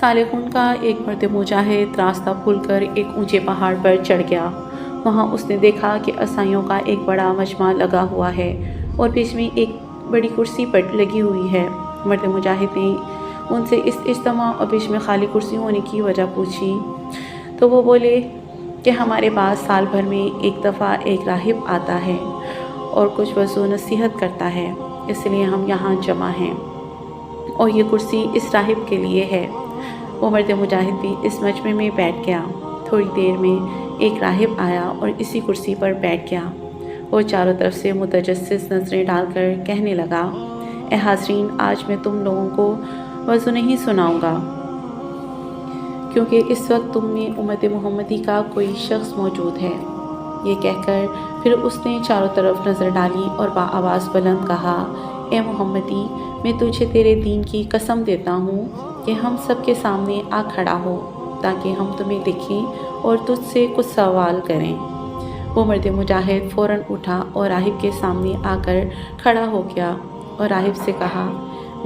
सालेहून का एक मर्द मुजाहिद रास्ता भूलकर एक ऊंचे पहाड़ पर चढ़ गया। वहां उसने देखा कि असाइयों का एक बड़ा मजमा लगा हुआ है और बीच में एक बड़ी कुर्सी पर लगी हुई है। मर्द मुजाहिद ने उनसे इस इज्तिमा और बीच में खाली कुर्सी होने की वजह पूछी तो वो बोले कि हमारे पास साल भर में एक दफ़ा एक राहिब आता है और कुछ वज़ू नसीहत करता है, इसलिए हम यहाँ जमा हैं और ये कुर्सी इस राहिब के लिए है। वो मर्द मुजाहिद भी इस मजमे में बैठ गया। थोड़ी देर में एक राहिब आया और इसी कुर्सी पर बैठ गया और चारों तरफ से मुतजस्सिस नज़रें डालकर कहने लगा, ए हाज़रीन, आज मैं तुम लोगों को वज़ू नहीं सुनाऊंगा क्योंकि इस वक्त तुम में उम्मत मोहम्मदी का कोई शख्स मौजूद है। ये कहकर फिर उसने चारों तरफ नज़र डाली और बाआवाज़ बुलंद कहा, ए मोहम्मदी, मैं तुझे तेरे दीन की कसम देता हूँ कि हम सब के सामने आ खड़ा हो ताकि हम तुम्हें देखें और तुझसे कुछ सवाल करें। वो मर्द मुजाहिद फ़ौरन उठा और राहिब के सामने आकर खड़ा हो गया और राहिब से कहा,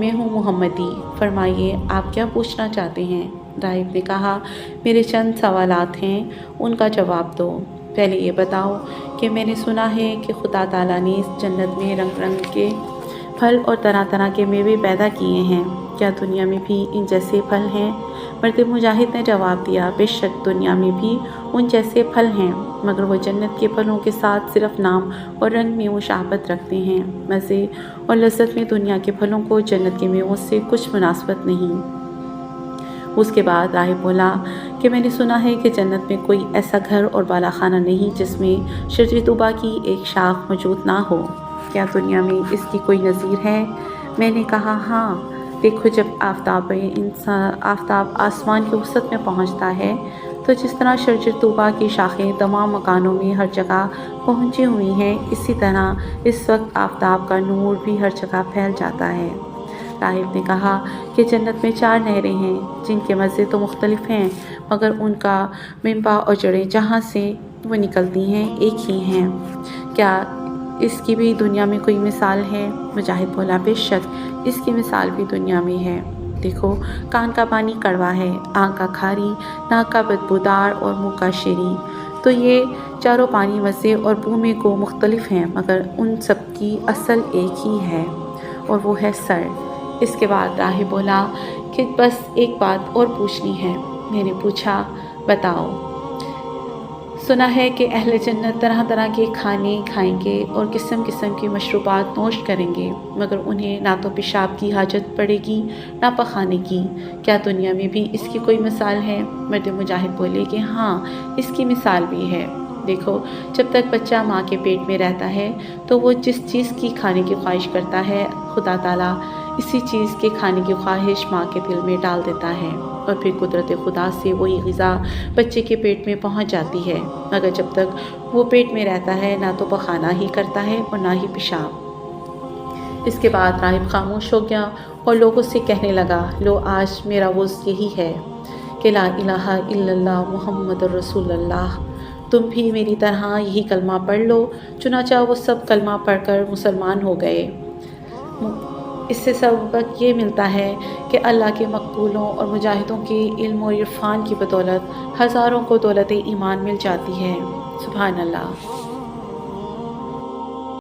मैं हूँ मोहम्मदी, फरमाइए आप क्या पूछना चाहते हैं। राहिब ने कहा, मेरे चंद सवालात हैं, उनका जवाब दो। पहले ये बताओ कि मैंने सुना है कि खुदा ताला ने इस जन्नत में रंग रंग के फल और तरह तरह के मेवे पैदा किए हैं, क्या दुनिया में भी इन जैसे फल हैं? मर्द मुजाहिद ने जवाब दिया, बेशक दुनिया में भी उन जैसे फल हैं, मगर वो जन्नत के फलों के साथ सिर्फ नाम और रंग में मुशाबत रखते हैं। मज़े और लज्जत में दुनिया के फलों को जन्नत के मेवों से कुछ मुनासबत नहीं। उसके बाद राहिब बोला कि मैंने सुना है कि जन्नत में कोई ऐसा घर और बालाखाना नहीं जिसमें शजर तूबा की एक शाख मौजूद ना हो, क्या दुनिया में इसकी कोई नज़ीर है? मैंने कहा, हाँ, देखो, जब आफ़ताब आसमान की वसत में पहुंचता है तो जिस तरह शजर तूबा की शाखें तमाम मकानों में हर जगह पहुंची हुई हैं, इसी तरह इस वक्त आफ़ताब का नूर भी हर जगह फैल जाता है। राहिब ने कहा कि जन्नत में 4 नहरें हैं जिनके मज़े तो मुख्तलिफ हैं, मगर उनका मिंबा और जड़ें जहाँ से वो निकलती हैं एक ही हैं। क्या इसकी भी दुनिया में कोई मिसाल है? मुजाहिद बोला, बेशक इसकी मिसाल भी दुनिया में है। देखो, कान का पानी कड़वा है, आँख का खारी, नाक का बदबूदार और मुँह का शीरी। तो ये चारों पानी मज़े और बू में को मुख्तलिफ हैं, मगर उन सब की असल एक ही है और वो है सर। इसके बाद राहिब बोला कि बस एक बात और पूछनी है। मैंने पूछा, बताओ। सुना है कि अहले जन्नत तरह तरह के खाने खाएंगे और किस्म किस्म की मशरूबात नोश करेंगे, मगर उन्हें ना तो पेशाब की हाजत पड़ेगी ना पखाने की, क्या दुनिया में भी इसकी कोई मिसाल है? मर्द मुजाहिद बोले कि हाँ, इसकी मिसाल भी है। देखो, जब तक बच्चा माँ के पेट में रहता है तो वो जिस चीज़ की खाने की ख्वाहिश करता है, खुदा ताला इसी चीज़ के खाने की ख्वाहिश माँ के दिल में डाल देता है और फिर कुदरत खुदा से वही ग़िज़ा बच्चे के पेट में पहुँच जाती है, मगर जब तक वो पेट में रहता है ना तो पखाना ही करता है और ना ही पेशाब। इसके बाद राहिब खामोश हो गया और लोगों से कहने लगा, लो, आज मेरा वज़ यही है कि ला इलाहा इल्लल्लाह मुहम्मदुर रसूलुल्लाह। तुम भी मेरी तरह यही कलमा पढ़ लो। चुनाचा वो सब कलमा पढ़कर मुसलमान हो गए। इससे सबक ये मिलता है कि अल्लाह के मकबूलों और मुजाहिदों के इल्म और इरफान की बदौलत हज़ारों को दौलत ईमान मिल जाती है। सुभान अल्लाह।